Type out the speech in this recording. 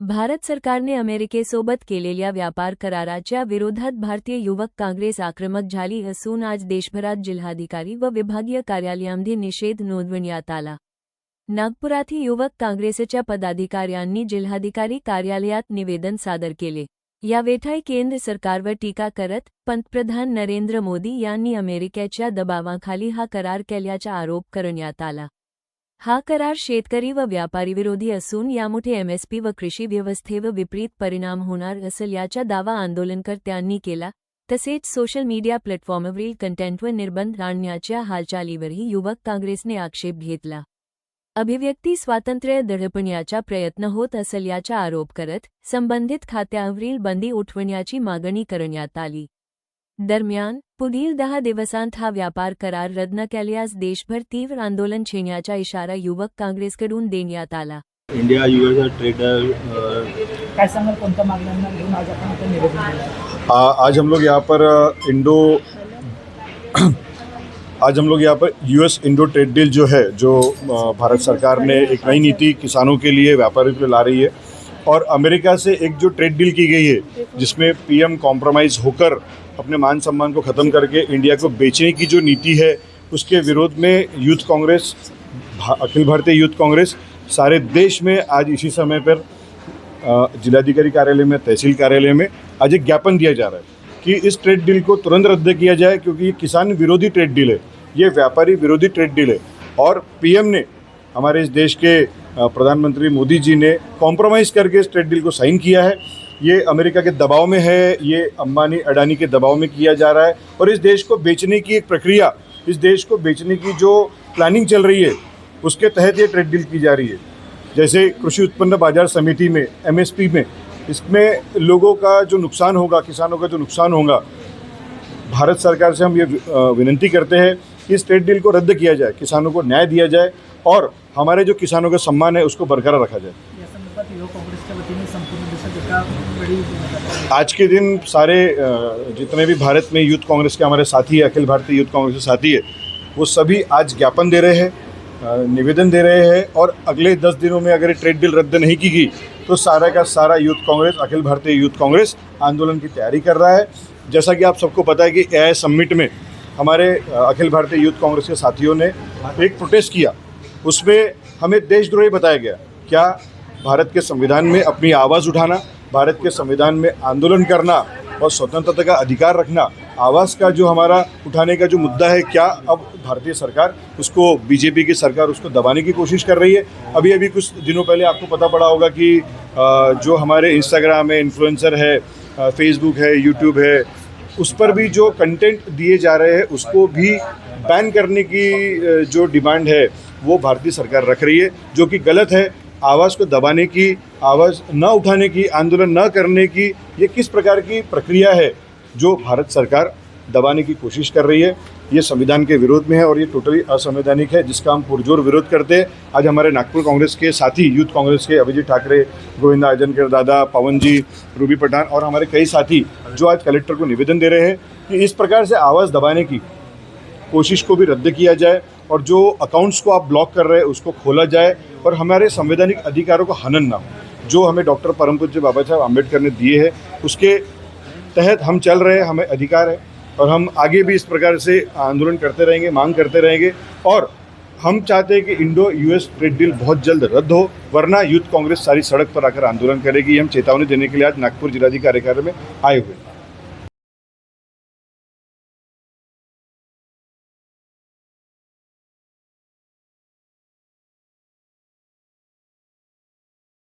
भारत सरकारने अमेरिकेसोबत केलेल्या व्यापार कराराच्या विरोधात भारतीय युवक काँग्रेस आक्रमक झाली असून आज देशभरात जिल्हाधिकारी व विभागीय कार्यालयांमध्ये निषेध नोंदवण्यात आला। नागपुरातील युवक काँग्रेसच्या पदाधिकाऱ्यांनी जिल्हाधिकारी कार्यालयात निवेदन सादर केले। यावेळी केंद्र सरकारवर टीका करत पंतप्रधान नरेंद्र मोदी यांनी अमेरिकेच्या दबावाखाली हा करार केल्याचा आरोप करण्यात आला। हा करार शेतकरी व व्यापारी विरोधी असून यामुळे एमएसपी व कृषी व्यवस्थेवर विपरीत परिणाम होणार असल्याचा दावा आंदोलनकर्त्यांनी केला। तसेच सोशल मीडिया प्लॅटफॉर्मवरील कंटेंटवर निर्बंध आणण्याच्या हालचालीवरही युवक काँग्रेसने आक्षेप घेतला। अभिव्यक्ती स्वातंत्र्य दडपण्याचा प्रयत्न होत असल्याचा आरोप करत संबंधित खात्यांवरील बंदी उठवण्याची मागणी करण्यात आली। दरम्यान पुढील 10 दिवसांत हा व्यापार करार रद्द न केल्यास देशभर तीव्र आंदोलन छेडण्याचा इशारा युवक काँग्रेसकडून देण्यात आला। इंडिया यूएस ट्रेडर काय सांगाल कोणत्या मागण्यांना घेऊन आज आपण आता निवेदन दिलं? आज हम लोग यहाँ पर यूएस इंडो ट्रेड डील जो है, जो भारत सरकार ने एक नई नीति किसानों के लिए, व्यापारियों के लिए ला रही है, और अमेरिका से एक जो ट्रेड डील की गई है जिसमें पीएम कॉम्प्रोमाइज़ होकर अपने मान सम्मान को ख़त्म करके इंडिया को बेचने की जो नीति है, उसके विरोध में यूथ कांग्रेस, अखिल भारतीय यूथ कांग्रेस सारे देश में आज इसी समय पर जिलाधिकारी कार्यालय में, तहसील कार्यालय में आज एक ज्ञापन दिया जा रहा है कि इस ट्रेड डील को तुरंत रद्द किया जाए, क्योंकि ये किसान विरोधी ट्रेड डील है, ये व्यापारी विरोधी ट्रेड डील है। और पीएम ने, हमारे इस देश के प्रधानमंत्री मोदी जी ने कॉम्प्रोमाइज़ करके इस ट्रेड डील को साइन किया है। ये अमेरिका के दबाव में है, ये अंबानी अडानी के दबाव में किया जा रहा है, और इस देश को बेचने की एक प्रक्रिया, इस देश को बेचने की जो प्लानिंग चल रही है, उसके तहत ये ट्रेड डील की जा रही है। जैसे कृषि उत्पन्न बाजार समिति में, एमएसपी में, इसमें लोगों का जो नुकसान होगा, किसानों का जो नुकसान होगा, भारत सरकार से हम ये विनती करते हैं कि इस ट्रेड डील को रद्द किया जाए, किसानों को न्याय दिया जाए और हमारे जो किसानों का सम्मान है उसको बरकरार रखा जाए। आज के दिन सारे जितने भी भारत में यूथ कांग्रेस के हमारे साथी है, अखिल भारतीय यूथ कांग्रेस के साथी है, वो सभी आज ज्ञापन दे रहे हैं, निवेदन दे रहे हैं, और अगले 10 दिनों में अगर ये ट्रेड डील रद्द नहीं की गई तो सारा का सारा यूथ कांग्रेस, अखिल भारतीय यूथ कांग्रेस आंदोलन की तैयारी कर रहा है। जैसा कि आप सबको पता है कि एआई समिट में हमारे अखिल भारतीय यूथ कांग्रेस के साथियों ने एक प्रोटेस्ट किया, उसमें हमें देशद्रोही बताया गया। क्या भारत के संविधान में अपनी आवाज़ उठाना, भारत के संविधान में आंदोलन करना और स्वतंत्रता का अधिकार रखना, आवाज़ का जो हमारा उठाने का जो मुद्दा है, क्या अब भारतीय सरकार उसको, बीजेपी की सरकार उसको दबाने की कोशिश कर रही है? अभी कुछ दिनों पहले आपको पता पड़ा होगा कि जो हमारे इंस्टाग्राम है, इन्फ्लुएंसर है, फेसबुक है, यूट्यूब है, उस पर भी जो कंटेंट दिए जा रहे हैं उसको भी बैन करने की जो डिमांड है वो भारतीय सरकार रख रही है, जो कि गलत है। आवाज़ को दबाने की, आवाज़ न उठाने की, आंदोलन न करने की, ये किस प्रकार की प्रक्रिया है जो भारत सरकार दबाने की कोशिश कर रही है? ये संविधान के विरोध में है और ये टोटली असंवैधानिक है, जिसका हम पुरजोर विरोध करते हैं। आज हमारे नागपुर कांग्रेस के साथी, यूथ कांग्रेस के अभिजीत ठाकरे, गोविंदा आजनकर दादा, पवन जी, रूबी पठान और हमारे कई साथी जो आज कलेक्टर को निवेदन दे रहे हैं कि इस प्रकार से आवाज़ दबाने की कोशिश को भी रद्द किया जाए, और जो अकाउंट्स को आप ब्लॉक कर रहे हैं उसको खोला जाए, और हमारे संवैधानिक अधिकारों का हनन ना हो जो हमें डॉक्टर परम पूज्य बाबा साहब अम्बेडकर ने दिए हैं, उसके तहत हम चल रहे हैं, हमें अधिकार है, और हम आगे भी इस प्रकार से आंदोलन करते रहेंगे, मांग करते रहेंगे। और हम चाहते हैं कि इंडो यूएस ट्रेड डील बहुत जल्द रद्द हो, वरना यूथ कांग्रेस सारी सड़क पर आकर आंदोलन करेगी। हम चेतावनी देने के लिए आज नागपुर जिलाधिकारी कार्यालय में आए हुए।